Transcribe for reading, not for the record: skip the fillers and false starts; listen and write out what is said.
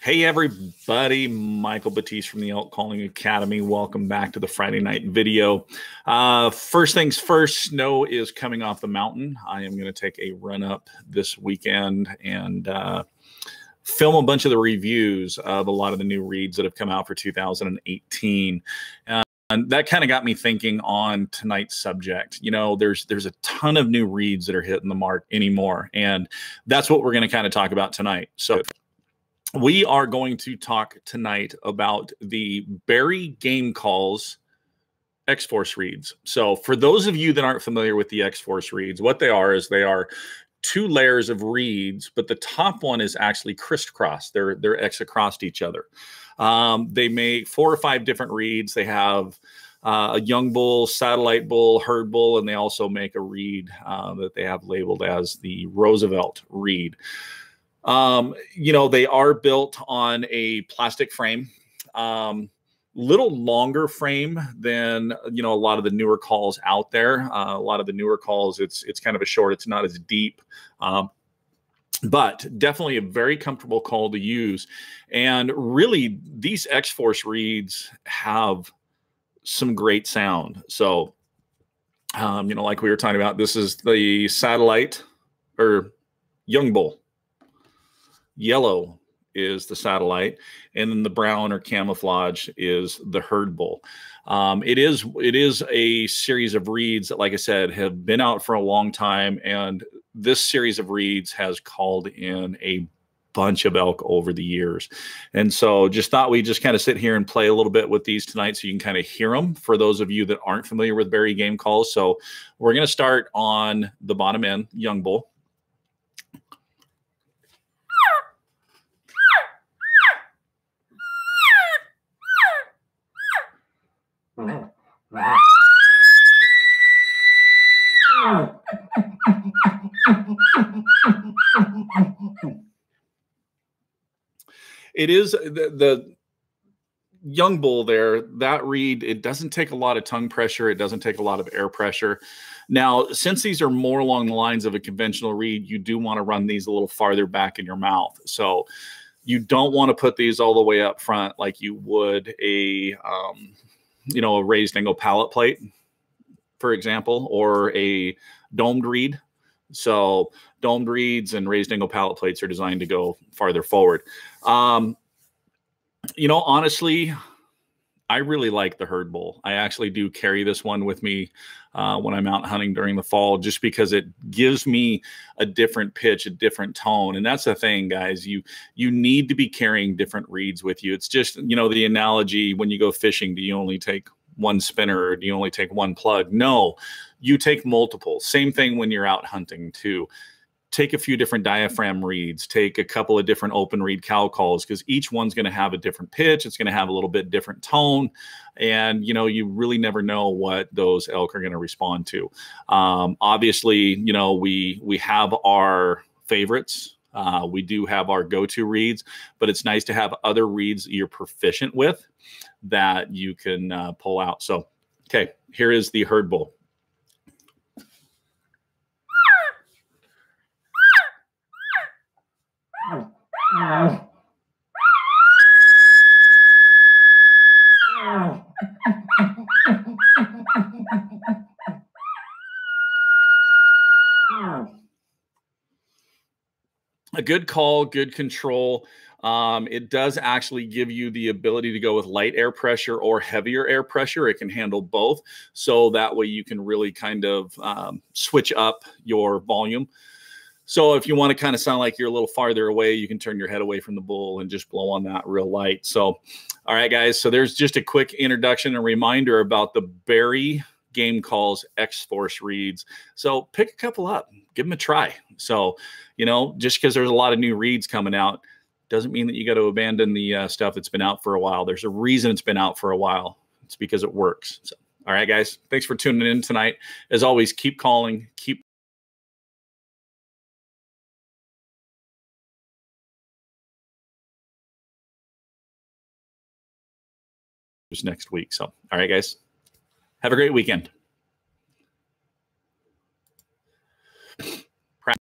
Hey everybody, Michael Batiste from the Elk Calling Academy. Welcome back to the Friday night video. First things first, snow is coming off the mountain. I am going to take a run up this weekend and film a bunch of the reviews of a lot of the new reeds that have come out for 2018. And that kind of got me thinking on tonight's subject. You know, there's a ton of new reeds that are hitting the mark anymore, and that's what we're going to kind of talk about tonight. So we are going to talk tonight about the Berry Game Calls X-Force reeds. So for those of you that aren't familiar with the X-Force reeds, what they are is they are two layers of reeds, but the top one is actually crisscrossed. They're X across each other. They make 4 or 5 different reeds. They have a young bull, satellite bull, herd bull, and they also make a reed that they have labeled as the Roosevelt reed. You know, they are built on a plastic frame, little longer frame than, you know, a lot of the newer calls out there. A lot of the newer calls, it's kind of a short, it's not as deep, but definitely a very comfortable call to use. And really these X-Force reeds have some great sound. So, you know, like we were talking about, this is the satellite or young bull. Yellow is the satellite, and then the brown or camouflage is the herd bull. It is a series of reeds that, like I said, have been out for a long time, and this series of reeds has called in a bunch of elk over the years. And so just thought we'd just kind of sit here and play a little bit with these tonight so you can kind of hear them for those of you that aren't familiar with Berry Game Calls. So we're going to start on the bottom end, young bull. It is the young bull there, that reed, it doesn't take a lot of tongue pressure. It doesn't take a lot of air pressure. Now, since these are more along the lines of a conventional reed, you do want to run these a little farther back in your mouth. So you don't want to put these all the way up front like you would a, you know, a raised angle palate plate, for example, or a domed reed. So domed reeds and raised angle palate plates are designed to go farther forward. You know, honestly, I really like the herd bull. I actually do carry this one with me when I'm out hunting during the fall, just because it gives me a different pitch, a different tone. And that's the thing, guys. You need to be carrying different reeds with you. It's just, you know, the analogy when you go fishing, do you only take one spinner or do you only take one plug? No, you take multiple. Same thing when you're out hunting too. Take a few different diaphragm reeds, take a couple of different open reed cow calls, because each one's going to have a different pitch. It's going to have a little bit different tone. And, you know, you really never know what those elk are going to respond to. Obviously, you know, we have our favorites. We do have our go-to reeds, but it's nice to have other reeds that you're proficient with that you can pull out. So, okay, here is the herd bull. A good call, good control. It does actually give you the ability to go with light air pressure or heavier air pressure. It can handle both. So that way you can really kind of switch up your volume. So if you want to kind of sound like you're a little farther away, you can turn your head away from the bull and just blow on that real light. So, all right, guys. So there's just a quick introduction and reminder about the Berry Game Calls X-Force reeds. So pick a couple up, give them a try. So, you know, just because there's a lot of new reeds coming out doesn't mean that you got to abandon the stuff that's been out for a while. There's a reason it's been out for a while. It's because it works. So, all right, guys, thanks for tuning in tonight. As always, keep calling, keep next week. So, all right, guys, have a great weekend.